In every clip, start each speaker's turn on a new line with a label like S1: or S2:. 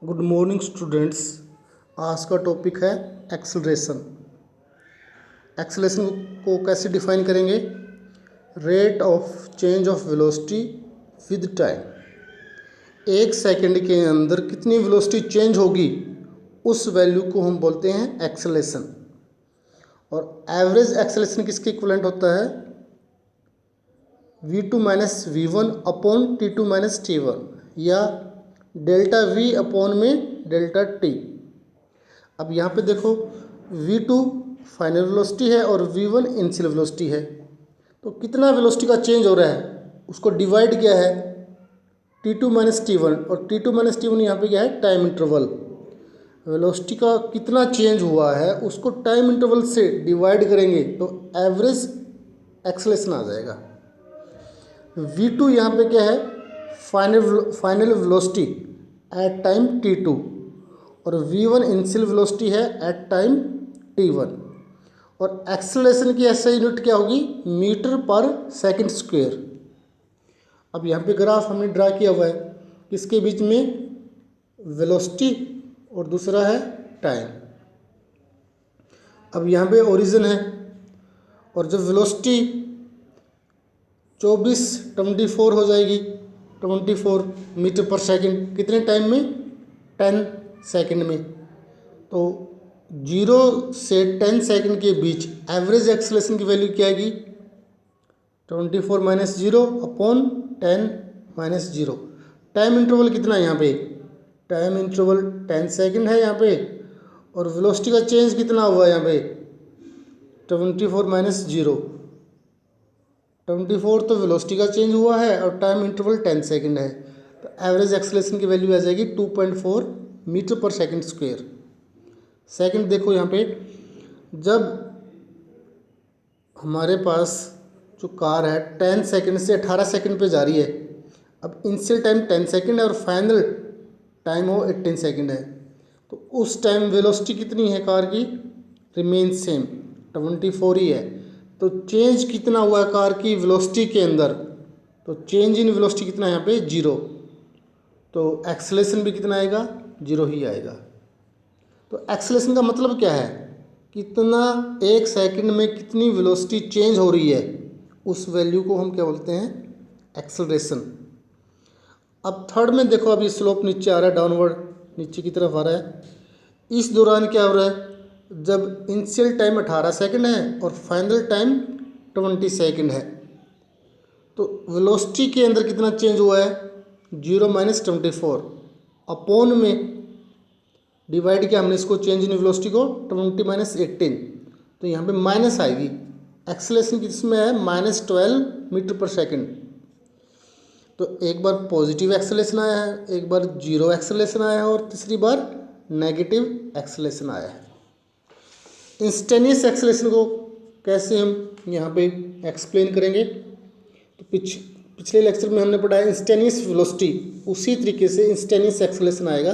S1: Good morning students. आज का topic है एक्सेलरेशन। एक्सेलरेशन को कैसे डिफाइन करेंगे? Rate of change of velocity with time. एक सेकंड के अंदर कितनी वेलोसिटी चेंज होगी उस वैल्यू को हम बोलते हैं एक्सेलरेशन। और एवरेज एक्सेलरेशन किसके इक्विवेलेंट होता है? v2 minus v1 upon t2 minus t1 या डेल्टा v अपॉन में डेल्टा t। अब यहाँ पे देखो v2 फाइनल वेलोसिटी है और v1 इनिशियल वेलोसिटी है, तो कितना वेलोसिटी का चेंज हो रहा है उसको डिवाइड किया है t2 माइनस t1, और t2 माइनस t1 यहाँ पे क्या है? Time interval. वेलोसिटी का कितना चेंज हुआ है उसको टाइम इंटरवल से डिवाइड करेंगे तो एवरेज एक्सेलरेशन आ जाएगा। v2 यहाँ पे क्या है? Final velocity at time t2 और v1 इनिशियल वेलोसिटी है एट टाइम t1। और एक्सेलरेशन की ऐसा यूनिट क्या होगी? मीटर पर सेकंड स्क्वायर। अब यहाँ पे ग्राफ हमने ड्रा किया हुआ है, किसके बीच में? वेलोसिटी और दूसरा है टाइम। अब यहाँ पे ओरिजिन है और जब वेलोसिटी 24 हो जाएगी 24 मीटर पर सेकंड, कितने टाइम में? 10 सेकंड में। तो 0 से 10 सेकंड के बीच एवरेज एक्सेलरेशन की वैल्यू क्या आएगी? 24 minus 0 upon 10 minus 0। Time interval कितना है यहाँ पे? टाइम इंटरवल 10 सेकंड है यहाँ पे, और वेलोसिटी का चेंज कितना हुआ है यहाँ पे? 24 माइनस 0। 24 तो वेलोसिटी का चेंज हुआ है और टाइम इंटरवल 10 सेकंड है, तो एवरेज एक्सेलरेशन की वैल्यू आ जाएगी 2.4 मीटर पर सेकंड स्क्वायर। सेकंड देखो यहाँ पे, जब हमारे पास जो कार है 10 सेकंड से 18 सेकंड पे जा रही है, अब इनिशियल टाइम 10 सेकंड है और फाइनल टाइम हो 18 सेकंड है, तो उस टाइम वेलोसिटी कितनी है कार की? रिमेन सेम 24 ही है। तो चेंज कितना हुआ है कार की वेलोसिटी के अंदर? तो चेंज इन वेलोसिटी कितना है यहाँ पे? 0। तो एक्सेलरेशन भी कितना आएगा? 0 ही आएगा। तो एक्सेलरेशन का मतलब क्या है? कितना एक सेकंड में कितनी वेलोसिटी चेंज हो रही है, उस वैल्यू को हम क्या बोलते हैं? एक्सेलरेशन। अब थर्ड में देखो, अभी स्लोप नीचे आ रहा है, डाउनवर्ड नीचे की तरफ आ रहा है। इस दौरान क्या हो रहा है? जब इनिशियल टाइम 18 सेकंड है और फाइनल टाइम 20 सेकंड है, तो वेलोसिटी के अंदर कितना चेंज हुआ है? 0 माइनस 24 अपॉन में डिवाइड किया हमने इसको, चेंज इन वेलोसिटी को 20 माइनस 18, तो यहाँ पे माइनस आएगी। एक्सेलरेशन किसमें है? -12 मीटर पर सेकंड। तो एक बार पॉजिटिव एक्सेलरेशन आया है, एक बार 0 एक्सेलरेशन आया है और तीसरी बार नेगेटिव एक्सेलरेशन आया है। इंस्टेंटेनियस एक्सेलरेशन को कैसे हम यहाँ पे एक्सप्लेन करेंगे? तो पिछले लेक्चर में हमने पढ़ा है इंस्टेंटेनियस वेलोसिटी, उसी तरीके से इंस्टेंटेनियस एक्सेलरेशन आएगा।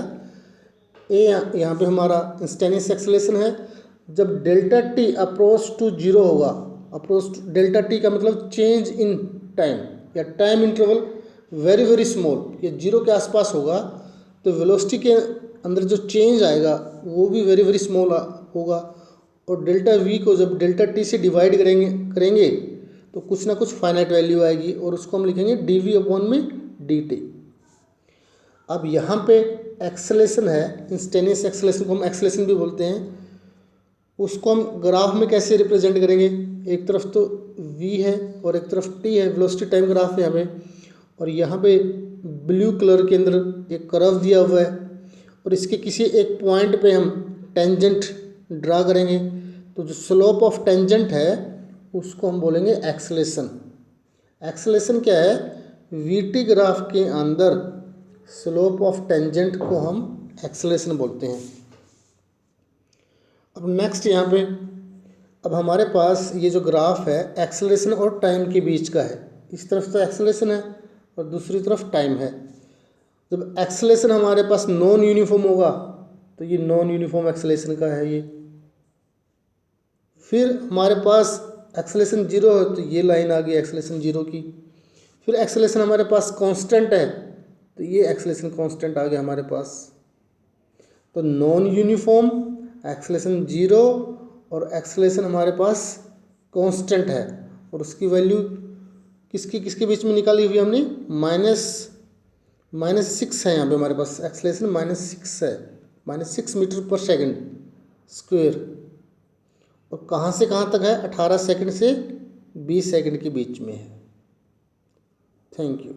S1: यहाँ पे हमारा इंस्टेंटेनियस एक्सेलरेशन है जब डेल्टा टी अप्रोच टू 0 होगा। अप्रोच डेल्टा टी का मतलब चेंज इन टाइम या time interval very very small, ये 0 के आसपास होगा, तो वेलोसिटी के अंदर जो चेंज आएगा वो भी वेरी वेरी स्मॉल होगा। और डेल्टा वी को जब डेल्टा टी से डिवाइड करेंगे तो कुछ ना कुछ फाइनाइट वैल्यू आएगी, और उसको हम लिखेंगे डी वी अपॉन में डी टी। अब यहाँ पे एक्सेलरेशन है, इंस्टेंटेनियस एक्सेलरेशन को हम एक्सेलरेशन भी बोलते हैं, उसको हम ग्राफ में कैसे रिप्रेजेंट करेंगे? एक तरफ तो v है और एक तरफ t है, वेलोसिटी टाइम ग्राफ है यहाँ पे, और यहाँ पे ब्लू कलर के अंदर एक कर्व दिया हुआ है, और इसके किसी एक पॉइंट पे हम टेंजेंट ड्रा करेंगे, तो जो स्लोप ऑफ टेंजेंट है उसको हम बोलेंगे एक्सेलरेशन। एक्सेलरेशन क्या है? वीटी ग्राफ के अंदर स्लोप ऑफ टेंजेंट को हम एक्सेलरेशन बोलते हैं। अब नेक्स्ट यहाँ पे, अब हमारे पास ये जो ग्राफ है एक्सेलरेशन और टाइम के बीच का है। इस तरफ तो एक्सेलरेशन है और दूसरी तरफ टाइम है। जब एक्सेलरेशन हमारे पास नॉन यूनिफॉर्म होगा तो ये नॉन यूनिफॉर्म एक्सेलरेशन का है ये। फिर हमारे पास एक्सेलरेशन 0 है तो ये लाइन आ गई एक्सेलरेशन 0 की। फिर एक्सेलरेशन हमारे पास कांस्टेंट है तो ये एक्सेलरेशन कांस्टेंट आ गया हमारे पास। तो नॉन यूनिफॉर्म, एक्सेलरेशन 0 और एक्सेलरेशन हमारे पास कांस्टेंट है, और उसकी वैल्यू किसकी किसके बीच में निकाली हुई हमने, -6 है यहाँ पे हमारे पास, एक्सेलरेशन -6 है, -6 मीटर पर सेकंड स्क्वेयर। और कहाँ से कहाँ तक है, 18 सेकंड से 20 सेकंड के बीच में है। Thank you.